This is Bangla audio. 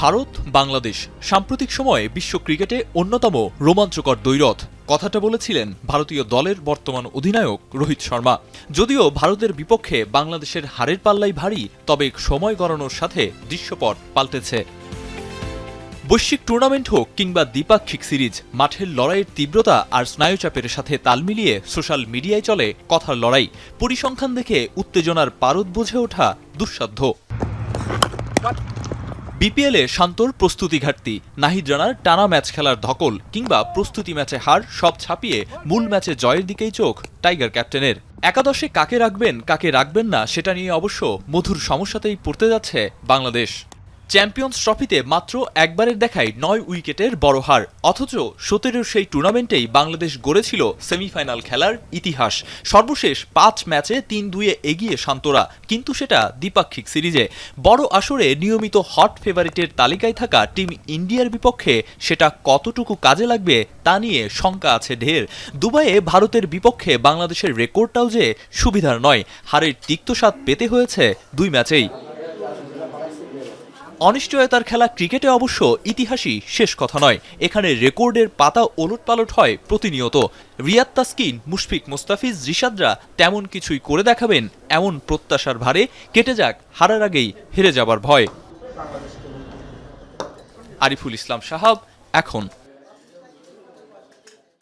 ভারত বাংলাদেশ সাম্প্রতিক সময়ে বিশ্ব ক্রিকেটে অন্যতম রোমাঞ্চকর দ্বৈরথ কথাটা বলেছিলেন ভারতীয় দলের বর্তমান অধিনায়ক রোহিত শর্মা। যদিও ভারতের বিপক্ষে বাংলাদেশের হারের পাল্লাই ভারী, তবে সময় গড়ানোর সাথে দৃশ্যপট পাল্টেছে। বৈশ্বিক টুর্নামেন্ট হোক কিংবা দ্বিপাক্ষিক সিরিজ, মাঠের লড়াইয়ের তীব্রতা আর স্নায়ুচাপের সাথে তাল মিলিয়ে সোশ্যাল মিডিয়ায় চলে কথার লড়াই। পরিসংখ্যান দেখে উত্তেজনার পারদ বুঝে ওঠা দুঃসাধ্য। বিপিএলে শান্তর প্রস্তুতি ঘাটতি, নাহিদ রানার টানা ম্যাচ খেলার ধকল কিংবা প্রস্তুতি ম্যাচে হার সব ছাপিয়ে মূল ম্যাচে জয়ের দিকেই চোখ টাইগার ক্যাপ্টেনের। একাদশে কাকে রাখবেন কাকে রাখবেন না সেটা নিয়ে অবশ্য মধুর সমস্যাতেই পড়তে যাচ্ছে বাংলাদেশ। চ্যাম্পিয়ন্স ট্রফিতে মাত্র একবারের দেখায় ৯ উইকেটের বড় হার, অথচ ১৭ সেই টুর্নামেন্টেই বাংলাদেশ গড়েছিল সেমিফাইনাল খেলার ইতিহাস। সর্বশেষ ৫ ম্যাচে ৩-২ এগিয়ে শান্তরা, কিন্তু সেটা দ্বিপাক্ষিক সিরিজে। বড় আসরে নিয়মিত হট ফেভারিটের তালিকায় থাকা টিম ইন্ডিয়ার বিপক্ষে সেটা কতটুকু কাজে লাগবে তা নিয়ে শঙ্কা আছে ঢের। দুবাইয়ে ভারতের বিপক্ষে বাংলাদেশের রেকর্ডটাও যে সুবিধার নয়, হারের তিক্তস্বাদ পেতে হয়েছে ২ ম্যাচেই। অনিশ্চয়তার খেলা ক্রিকেটে অবশ্য ইতিহাসই শেষ কথা নয়, এখানে রেকর্ডের পাতা ওলটপালট হয় প্রতিনিয়ত। রিয়াদ তাসকিন, মুশফিক মুস্তাফিজ, রিশাদরা তেমন কিছুই করে দেখাবেন এমন প্রত্যাশার ভারে কেটে যাক হারার আগেই হেরে যাবার ভয়। আরিফুল ইসলাম সাহাব, এখন।